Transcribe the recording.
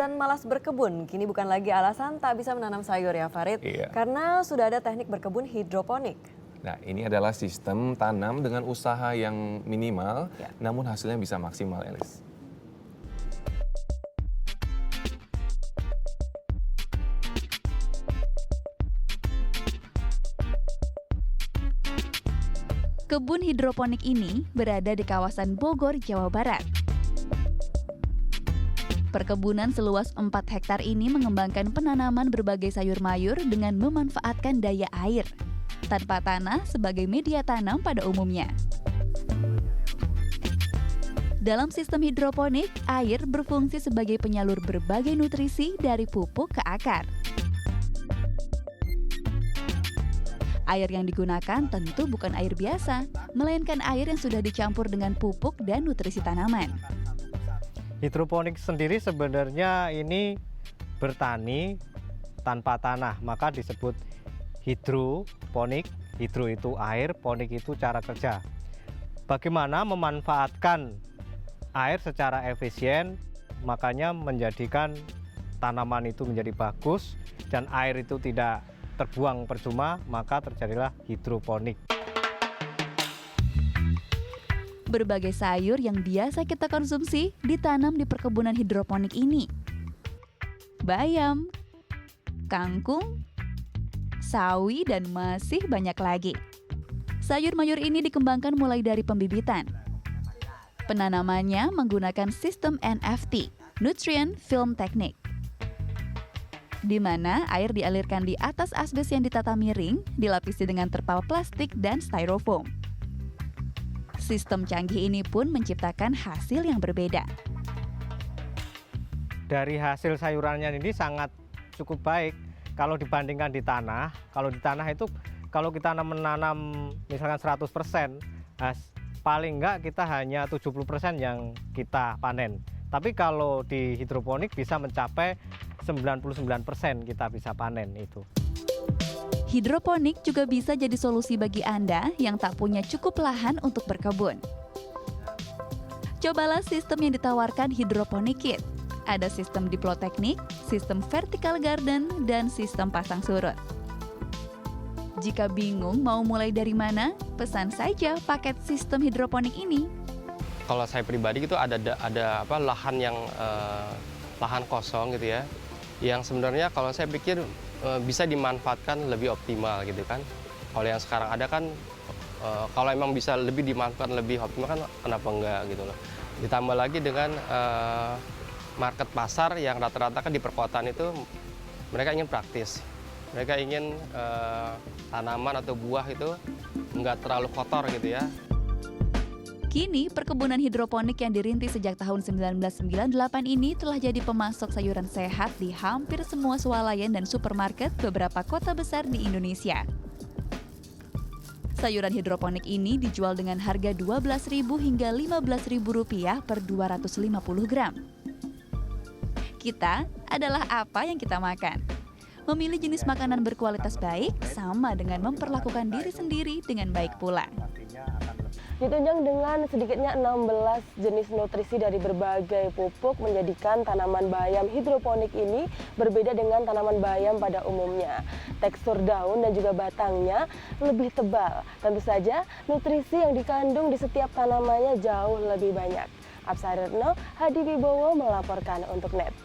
dan malas berkebun kini bukan lagi alasan tak bisa menanam sayur ya Farid. Iya. Karena sudah ada teknik berkebun hidroponik. Nah, ini adalah sistem tanam dengan usaha yang minimal, Ya. namun hasilnya bisa maksimal, Elis. Kebun hidroponik ini berada di kawasan Bogor, Jawa Barat. Perkebunan seluas 4 hektar ini mengembangkan penanaman berbagai sayur mayur dengan memanfaatkan daya air, tanpa tanah sebagai media tanam pada umumnya. Dalam sistem hidroponik, air berfungsi sebagai penyalur berbagai nutrisi dari pupuk ke akar. Air yang digunakan tentu bukan air biasa, melainkan air yang sudah dicampur dengan pupuk dan nutrisi tanaman. Hidroponik sendiri sebenarnya ini bertani tanpa tanah, maka disebut hidroponik. Hidro itu air, ponik itu cara kerja. Bagaimana memanfaatkan air secara efisien, makanya menjadikan tanaman itu menjadi bagus dan air itu tidak terbuang percuma, maka terjadilah hidroponik. Berbagai sayur yang biasa kita konsumsi ditanam di perkebunan hidroponik ini. Bayam, kangkung, sawi, dan masih banyak lagi. Sayur mayur ini dikembangkan mulai dari pembibitan. Penanamannya menggunakan sistem NFT, Nutrient Film Technique, di mana air dialirkan di atas asbes yang ditata miring, dilapisi dengan terpal plastik dan styrofoam. Sistem canggih ini pun menciptakan hasil yang berbeda. Dari hasil sayurannya ini sangat cukup baik kalau dibandingkan di tanah. Kalau di tanah itu kalau kita menanam misalkan 100%, paling enggak kita hanya 70% yang kita panen. Tapi kalau di hidroponik bisa mencapai 99% kita bisa panen itu. Hidroponik juga bisa jadi solusi bagi Anda yang tak punya cukup lahan untuk berkebun. Cobalah sistem yang ditawarkan Hidroponik Kit. Ada sistem diploteknik, sistem vertical garden, dan sistem pasang surut. Jika bingung mau mulai dari mana, pesan saja paket sistem hidroponik ini. Kalau saya pribadi gitu ada lahan yang lahan kosong gitu ya, yang sebenarnya kalau saya pikir bisa dimanfaatkan lebih optimal gitu kan. Kalau yang sekarang ada kan kalau emang bisa lebih dimanfaatkan lebih optimal kan kenapa enggak gitu loh. Ditambah lagi dengan market pasar yang rata-rata kan di perkotaan itu mereka ingin praktis. Mereka ingin tanaman atau buah itu nggak terlalu kotor gitu ya. Kini, perkebunan hidroponik yang dirintis sejak tahun 1998 ini telah jadi pemasok sayuran sehat di hampir semua swalayan dan supermarket beberapa kota besar di Indonesia. Sayuran hidroponik ini dijual dengan harga Rp12.000 hingga Rp15.000 per 250 gram. Kita adalah apa yang kita makan. Memilih jenis makanan berkualitas baik sama dengan memperlakukan diri sendiri dengan baik pula. Ditunjang dengan sedikitnya 16 jenis nutrisi dari berbagai pupuk menjadikan tanaman bayam hidroponik ini berbeda dengan tanaman bayam pada umumnya. Tekstur daun dan juga batangnya lebih tebal. Tentu saja nutrisi yang dikandung di setiap tanamannya jauh lebih banyak. Apsaretno Hadi Wibowo melaporkan untuk NET.